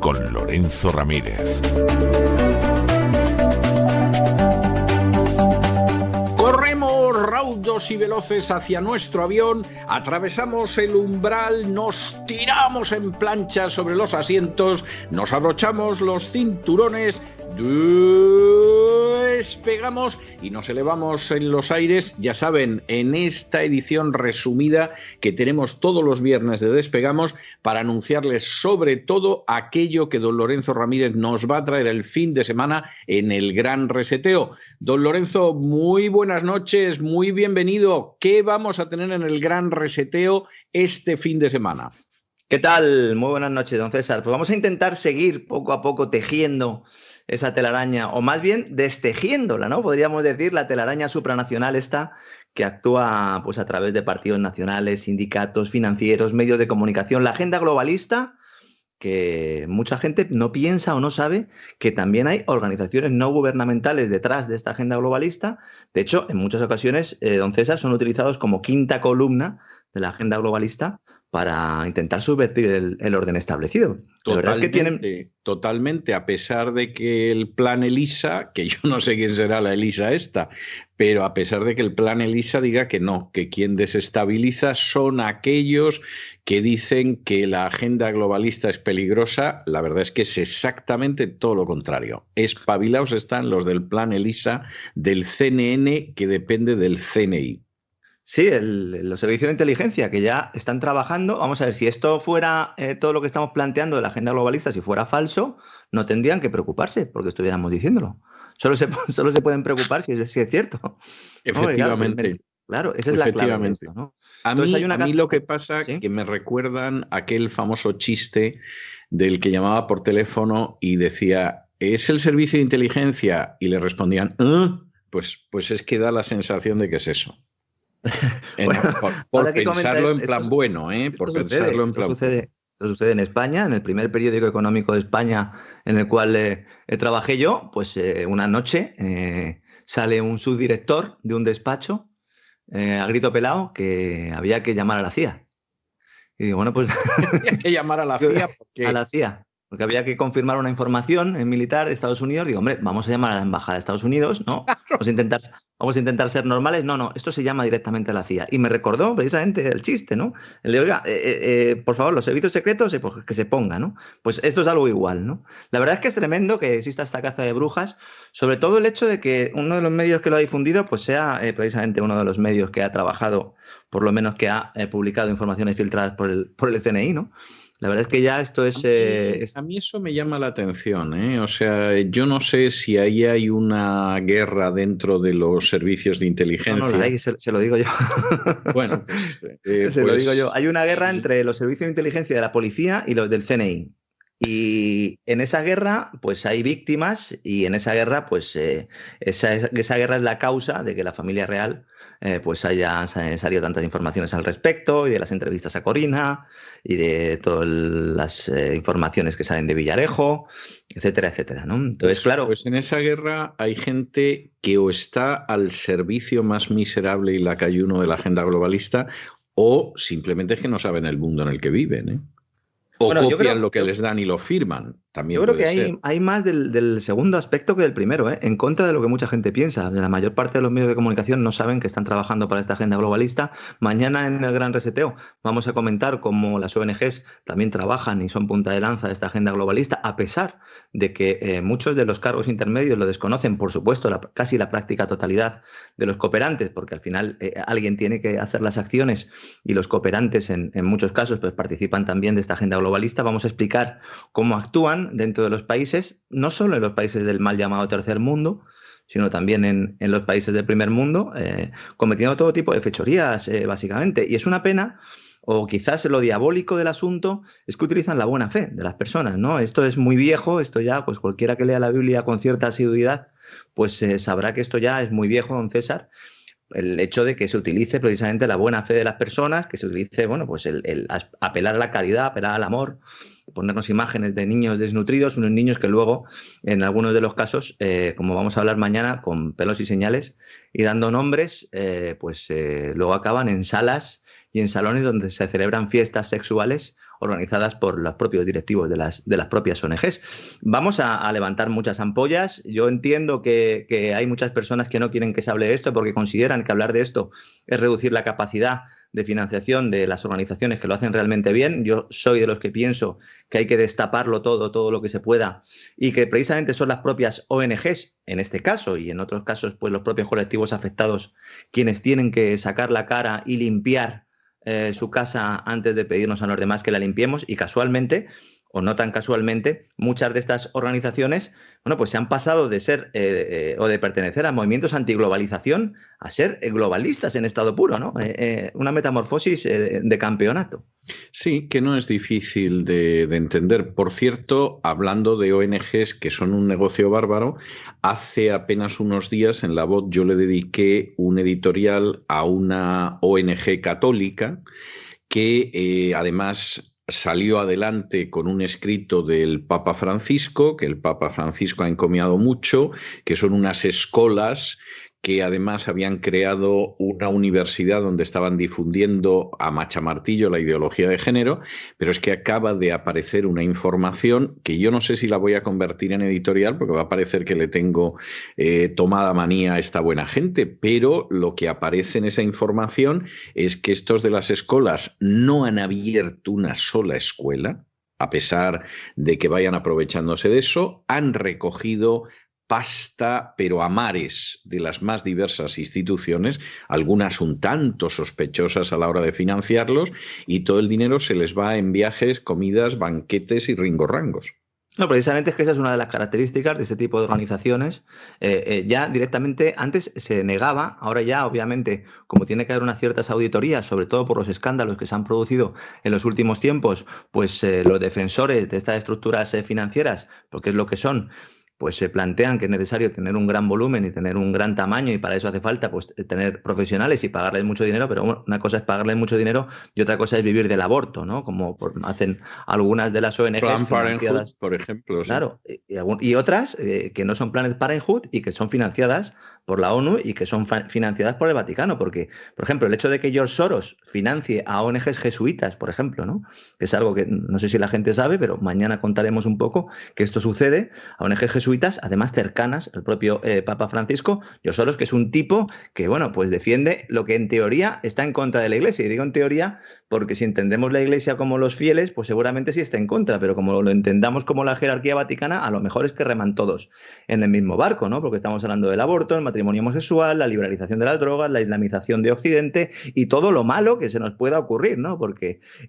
con Lorenzo Ramírez. Corremos raudos y veloces hacia nuestro avión, atravesamos el umbral, nos tiramos en plancha sobre los asientos, nos abrochamos los cinturones, despegamos y nos elevamos en los aires, ya saben, en esta edición resumida que tenemos todos los viernes de Despegamos para anunciarles sobre todo aquello que don Lorenzo Ramírez nos va a traer el fin de semana en el Gran Reseteo. Don Lorenzo, muy buenas noches, muy bienvenido. ¿Qué vamos a tener en el Gran Reseteo este fin de semana? ¿Qué tal? Muy buenas noches, don César. Pues vamos a intentar seguir poco a poco tejiendo esa telaraña, o más bien destejiéndola, ¿no? Podríamos decir la telaraña supranacional esta que actúa pues a través de partidos nacionales, sindicatos, financieros, medios de comunicación, la agenda globalista, que mucha gente no piensa o no sabe que también hay organizaciones no gubernamentales detrás de esta agenda globalista. De hecho, en muchas ocasiones, don César, son utilizados como quinta columna de la agenda globalista para intentar subvertir el orden establecido. Totalmente, a pesar de que el plan Elisa, que yo no sé quién será la Elisa esta, pero a pesar de que el plan Elisa diga que no, que quien desestabiliza son aquellos que dicen que la agenda globalista es peligrosa, la verdad es que es exactamente todo lo contrario. Espabilaos están los del plan Elisa del CNN, que depende del CNI. Sí, los servicios de inteligencia que ya están trabajando. Vamos a ver, si esto fuera todo lo que estamos planteando de la agenda globalista, si fuera falso, no tendrían que preocuparse porque estuviéramos diciéndolo. Solo se pueden preocupar si es cierto. Efectivamente. Claro, esa es la clave de esto, ¿no? A mí lo que pasa es que me recuerdan aquel famoso chiste del que llamaba por teléfono y decía, ¿es el servicio de inteligencia? Y le respondían, pues es que da la sensación de que es eso. Bueno, por pensarlo en plan bueno, por pensarlo en plan. Esto sucede en España, en el primer periódico económico de España en el cual trabajé yo. Pues una noche sale un subdirector de un despacho a grito pelado que había que llamar a la CIA. Y digo, bueno, pues había que llamar a la CIA a la CIA, porque había que confirmar una información militar de Estados Unidos. Digo, hombre, vamos a llamar a la embajada de Estados Unidos, ¿no? Claro. Vamos a intentar ser normales. No, esto se llama directamente a la CIA. Y me recordó precisamente el chiste, ¿no? El de, oiga, por favor, los servicios secretos, pues, que se pongan, ¿no? Pues esto es algo igual, ¿no? La verdad es que es tremendo que exista esta caza de brujas, sobre todo el hecho de que uno de los medios que lo ha difundido pues sea precisamente uno de los medios que ha trabajado, por lo menos que ha publicado informaciones filtradas por el CNI, ¿no? La verdad es que ya esto es... A mí eso me llama la atención, ¿eh? O sea, yo no sé si ahí hay una guerra dentro de los servicios de inteligencia. No la hay, se lo digo yo. Bueno, lo digo yo. Hay una guerra entre los servicios de inteligencia de la policía y los del CNI. Y en esa guerra, pues hay víctimas, y en esa guerra, pues esa guerra es la causa de que la familia real pues haya salido tantas informaciones al respecto, y de las entrevistas a Corina, y de todas las informaciones que salen de Villarejo, etcétera, etcétera, ¿no? Entonces, claro. Pues en esa guerra hay gente que o está al servicio más miserable y lacayuno de la agenda globalista, o simplemente es que no saben el mundo en el que viven, ¿eh? O copian lo que les dan y lo firman. También yo creo puede que ser. hay más del segundo aspecto que del primero, en contra de lo que mucha gente piensa. La mayor parte de los medios de comunicación no saben que están trabajando para esta agenda globalista. Mañana en el Gran Reseteo vamos a comentar cómo las ONGs también trabajan y son punta de lanza de esta agenda globalista, a pesar de que muchos de los cargos intermedios lo desconocen. Por supuesto, casi la práctica totalidad de los cooperantes, porque al final alguien tiene que hacer las acciones, y los cooperantes en muchos casos pues participan también de esta agenda globalista. Vamos a explicar cómo actúan dentro de los países, no solo en los países del mal llamado tercer mundo, sino también en los países del primer mundo, cometiendo todo tipo de fechorías, básicamente. Y es una pena, o quizás lo diabólico del asunto, es que utilizan la buena fe de las personas, ¿no? Esto es muy viejo, esto ya, pues cualquiera que lea la Biblia con cierta asiduidad, pues sabrá que esto ya es muy viejo, don César. El hecho de que se utilice precisamente la buena fe de las personas, que se utilice, bueno, pues el apelar a la caridad, apelar al amor, ponernos imágenes de niños desnutridos, unos niños que luego, en algunos de los casos, como vamos a hablar mañana, con pelos y señales y dando nombres, luego acaban en salas y en salones donde se celebran fiestas sexuales organizadas por los propios directivos de las propias ONGs. Vamos a levantar muchas ampollas. Yo entiendo que hay muchas personas que no quieren que se hable de esto porque consideran que hablar de esto es reducir la capacidad de financiación de las organizaciones que lo hacen realmente bien. Yo soy de los que pienso que hay que destaparlo todo lo que se pueda, y que precisamente son las propias ONGs, en este caso y en otros casos, pues los propios colectivos afectados, quienes tienen que sacar la cara y limpiar su casa antes de pedirnos a los demás que la limpiemos. Y casualmente, o no tan casualmente, muchas de estas organizaciones, bueno, pues se han pasado de ser o de pertenecer a movimientos antiglobalización a ser globalistas en estado puro, ¿no? Una metamorfosis de campeonato. Sí, que no es difícil de entender. Por cierto, hablando de ONGs que son un negocio bárbaro, hace apenas unos días en La Voz yo le dediqué un editorial a una ONG católica que además salió adelante con un escrito del Papa Francisco, que el Papa Francisco ha encomiado mucho, que son unas escolas que además habían creado una universidad donde estaban difundiendo a machamartillo la ideología de género, pero es que acaba de aparecer una información que yo no sé si la voy a convertir en editorial, porque va a parecer que le tengo tomada manía a esta buena gente, pero lo que aparece en esa información es que estos de las escuelas no han abierto una sola escuela, a pesar de que vayan aprovechándose de eso, han recogido pasta, pero a mares, de las más diversas instituciones, algunas un tanto sospechosas a la hora de financiarlos, y todo el dinero se les va en viajes, comidas, banquetes y ringorrangos. No, precisamente es que esa es una de las características de este tipo de organizaciones. Ya directamente antes se negaba, ahora ya obviamente, como tiene que haber unas ciertas auditorías, sobre todo por los escándalos que se han producido en los últimos tiempos, pues los defensores de estas estructuras financieras, porque es lo que son, pues se plantean que es necesario tener un gran volumen y tener un gran tamaño, y para eso hace falta pues tener profesionales y pagarles mucho dinero, pero bueno, una cosa es pagarles mucho dinero y otra cosa es vivir del aborto, ¿no? Como hacen algunas de las ONGs Planned Parenthood, por ejemplo. Claro, sí. Y otras que no son Planned Parenthood y que son financiadas por la ONU y que son financiadas por el Vaticano, porque, por ejemplo, el hecho de que George Soros financie a ONGs jesuitas, por ejemplo, ¿no? Que es algo que no sé si la gente sabe, pero mañana contaremos un poco que esto sucede, a ONGs jesuitas, además cercanas al propio Papa Francisco. George Soros, que es un tipo que, bueno, pues defiende lo que en teoría está en contra de la Iglesia, y digo en teoría porque si entendemos la Iglesia como los fieles, pues seguramente sí está en contra, pero como lo entendamos como la jerarquía vaticana, a lo mejor es que reman todos en el mismo barco, ¿no? Porque estamos hablando del aborto, el matrimonio homosexual, la liberalización de las drogas, la islamización de Occidente y todo lo malo que se nos pueda ocurrir, ¿no?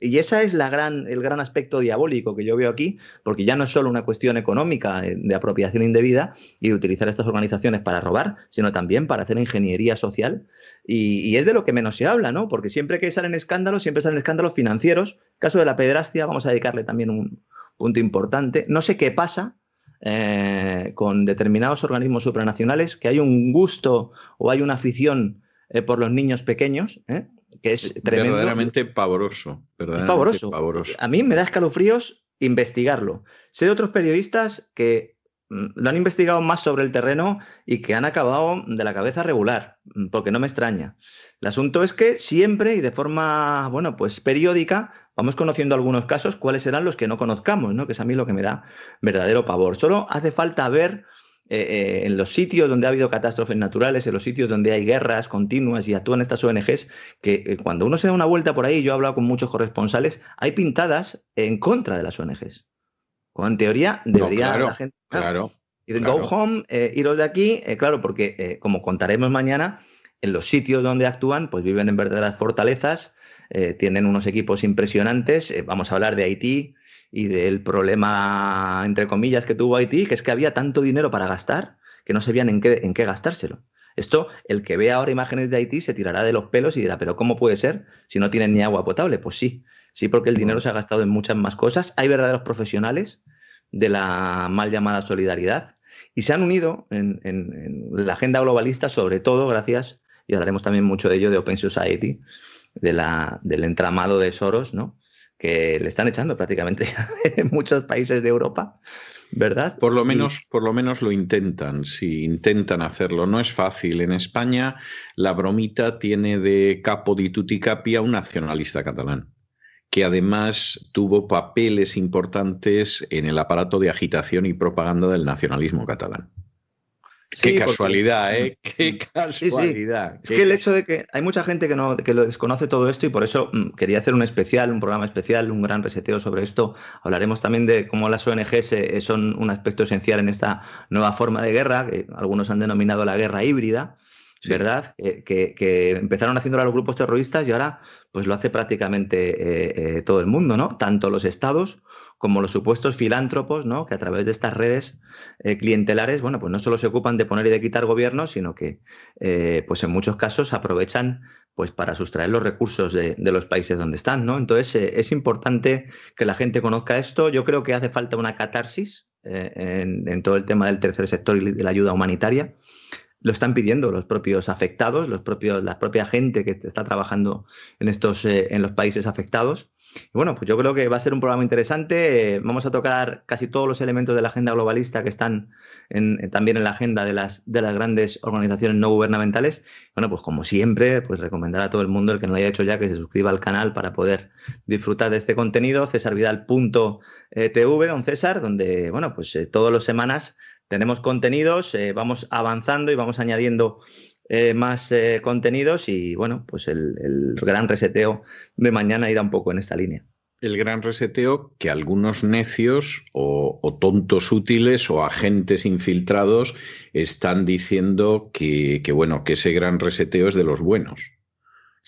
Y esa es el gran aspecto diabólico que yo veo aquí, porque ya no es solo una cuestión económica de apropiación indebida y de utilizar estas organizaciones para robar, sino también para hacer ingeniería social. Y es de lo que menos se habla, ¿no? Porque siempre que salen escándalos, siempre salen escándalos financieros. Caso de la pederastia, vamos a dedicarle también un punto importante. No sé qué pasa con determinados organismos supranacionales, que hay un gusto o hay una afición por los niños pequeños, que es tremendo. Verdaderamente pavoroso. Es pavoroso. A mí me da escalofríos investigarlo. Sé de otros periodistas que lo han investigado más sobre el terreno y que han acabado de la cabeza regular, porque no me extraña. El asunto es que siempre y de forma, bueno, pues periódica, vamos conociendo algunos casos, cuáles serán los que no conozcamos, ¿no? Que es a mí lo que me da verdadero pavor. Solo hace falta ver en los sitios donde ha habido catástrofes naturales, en los sitios donde hay guerras continuas y actúan estas ONGs, que cuando uno se da una vuelta por ahí, yo he hablado con muchos corresponsales, hay pintadas en contra de las ONGs. Cuando en teoría debería la gente... Claro. Dicen, go home, iros de aquí, claro, porque como contaremos mañana, en los sitios donde actúan, pues viven en verdaderas fortalezas, tienen unos equipos impresionantes. Vamos a hablar de Haití y del problema, entre comillas, que tuvo Haití, que es que había tanto dinero para gastar que no sabían en qué gastárselo. Esto, el que vea ahora imágenes de Haití se tirará de los pelos y dirá, ¿pero cómo puede ser si no tienen ni agua potable? Pues sí, porque el dinero se ha gastado en muchas más cosas. Hay verdaderos profesionales de la mal llamada solidaridad y se han unido en la agenda globalista, sobre todo gracias, y hablaremos también mucho de ello, de Open Society, del entramado de Soros, ¿no? Que le están echando prácticamente en muchos países de Europa, ¿verdad? Por lo menos lo intentan, sí, intentan hacerlo. No es fácil. En España la bromita tiene de capo di tutti capi a un nacionalista catalán, que además tuvo papeles importantes en el aparato de agitación y propaganda del nacionalismo catalán. Sí, Qué casualidad, ¿eh? Qué casualidad. Sí. Es que el hecho de que hay mucha gente que lo desconoce todo esto y por eso quería hacer un programa especial, un gran reseteo sobre esto. Hablaremos también de cómo las ONGs son un aspecto esencial en esta nueva forma de guerra, que algunos han denominado la guerra híbrida. Sí. ¿Verdad? Que empezaron haciéndolo a los grupos terroristas y ahora pues lo hace prácticamente todo el mundo, ¿no? Tanto los estados como los supuestos filántropos, ¿no? Que a través de estas redes clientelares, bueno, pues no solo se ocupan de poner y de quitar gobiernos, sino que pues en muchos casos aprovechan pues para sustraer los recursos de los países donde están, ¿no? Entonces es importante que la gente conozca esto. Yo creo que hace falta una catarsis en todo el tema del tercer sector y de la ayuda humanitaria. Lo están pidiendo los propios afectados, la propia gente que está trabajando en los países afectados. Y bueno, pues yo creo que va a ser un programa interesante. Vamos a tocar casi todos los elementos de la agenda globalista que están también en la agenda de las grandes organizaciones no gubernamentales. Bueno, pues como siempre, pues recomendar a todo el mundo, el que no lo haya hecho ya, que se suscriba al canal para poder disfrutar de este contenido. cesarvidal.tv, don César, donde, bueno, pues todas las semanas tenemos contenidos, vamos avanzando y vamos añadiendo más contenidos y, bueno, pues el gran reseteo de mañana irá un poco en esta línea. El gran reseteo que algunos necios o tontos útiles o agentes infiltrados están diciendo que ese gran reseteo es de los buenos.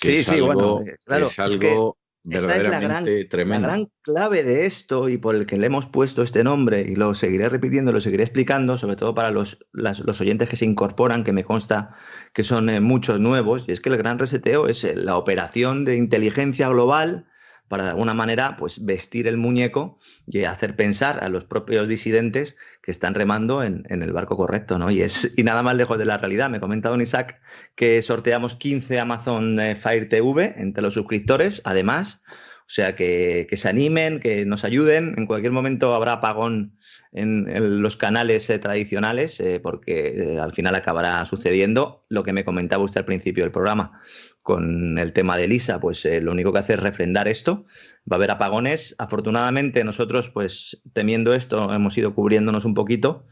Que sí, bueno, claro. Es algo verdaderamente tremendo. La gran clave de esto y por el que le hemos puesto este nombre, y lo seguiré repitiendo, lo seguiré explicando, sobre todo para los oyentes que se incorporan, que me consta que son muchos nuevos, y es que el gran reseteo es la operación de inteligencia global para de alguna manera pues vestir el muñeco y hacer pensar a los propios disidentes que están remando en el barco correcto, ¿no? Y nada más lejos de la realidad. Me comenta don Isaac que sorteamos 15 Amazon Fire TV entre los suscriptores, además. O sea, que se animen, que nos ayuden. En cualquier momento habrá apagón en los canales tradicionales, porque al final acabará sucediendo lo que me comentaba usted al principio del programa. Con el tema de Elisa, pues lo único que hace es refrendar esto. Va a haber apagones. Afortunadamente nosotros, pues temiendo esto, hemos ido cubriéndonos un poquito.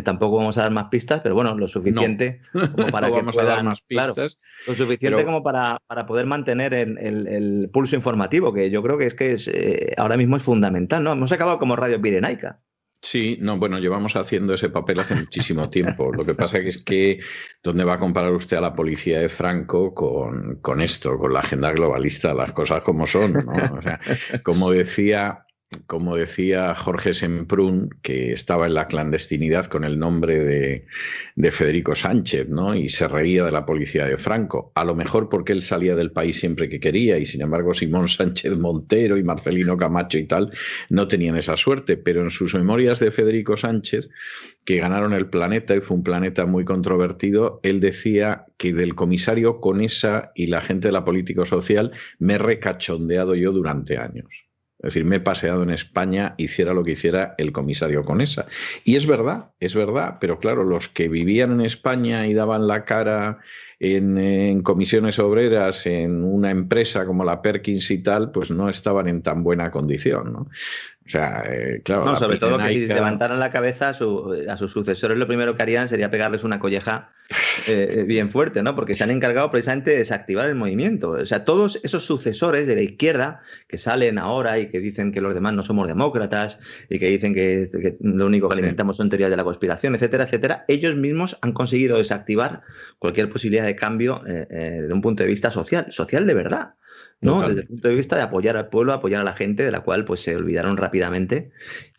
Tampoco vamos a dar más pistas, pero bueno, lo suficiente como para no que vamos puedan, a dar más pistas. Claro, lo suficiente como para poder mantener el pulso informativo, que yo creo que es ahora mismo es fundamental, ¿no? Hemos acabado como Radio Pirenaica. Sí, no, bueno, llevamos haciendo ese papel hace muchísimo tiempo. Lo que pasa es que ¿dónde va a comparar usted a la policía de Franco con esto, con la agenda globalista? Las cosas como son, ¿no? O sea, como decía Jorge Semprún, que estaba en la clandestinidad con el nombre de Federico Sánchez, ¿no? Y se reía de la policía de Franco. A lo mejor porque él salía del país siempre que quería y, sin embargo, Simón Sánchez Montero y Marcelino Camacho y tal no tenían esa suerte. Pero en sus memorias de Federico Sánchez, que ganaron el Planeta y fue un planeta muy controvertido, él decía que del comisario Conesa y la gente de la político-social me he recachondeado yo durante años. Es decir, me he paseado en España, hiciera lo que hiciera el comisario Conesa. Y es verdad, pero claro, los que vivían en España y daban la cara en comisiones obreras, en una empresa como la Perkins y tal, pues no estaban en tan buena condición, ¿no? O sea, claro. No, sobre todo que si levantaran la cabeza a sus sucesores, lo primero que harían sería pegarles una colleja bien fuerte, ¿no? Porque se han encargado precisamente de desactivar el movimiento. O sea, todos esos sucesores de la izquierda que salen ahora y que dicen que los demás no somos demócratas y que dicen que lo único que alimentamos son teorías de la conspiración, etcétera, etcétera, ellos mismos han conseguido desactivar cualquier posibilidad de cambio desde un punto de vista social de verdad. ¿No? Desde el punto de vista de apoyar al pueblo, apoyar a la gente, de la cual pues se olvidaron rápidamente.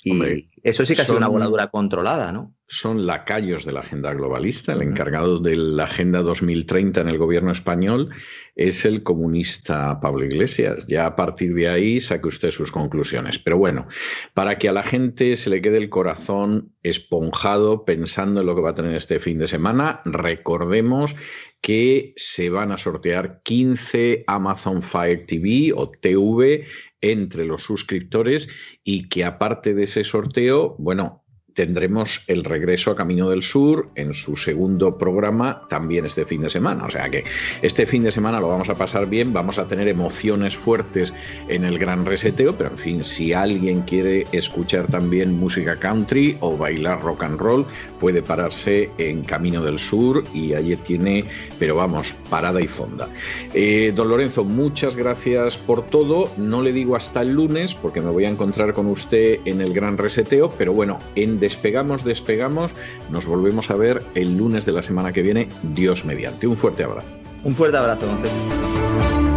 Y hombre, eso sí que ha sido una voladura controlada, ¿no? Son lacayos de la agenda globalista. El encargado de la Agenda 2030 en el gobierno español es el comunista Pablo Iglesias. Ya a partir de ahí saque usted sus conclusiones. Pero bueno, para que a la gente se le quede el corazón esponjado pensando en lo que va a tener este fin de semana, recordemos que se van a sortear 15 Amazon Fire TV o TV entre los suscriptores y que aparte de ese sorteo, bueno, tendremos el regreso a Camino del Sur en su segundo programa también este fin de semana. O sea que este fin de semana lo vamos a pasar bien, vamos a tener emociones fuertes en el Gran Reseteo, pero en fin, si alguien quiere escuchar también música country o bailar rock and roll, puede pararse en Camino del Sur y allí tiene, pero vamos, parada y fonda. Don Lorenzo, muchas gracias por todo. No le digo hasta el lunes porque me voy a encontrar con usted en el Gran Reseteo, pero bueno, en Despegamos, nos volvemos a ver el lunes de la semana que viene, Dios mediante. Un fuerte abrazo. Un fuerte abrazo, don César.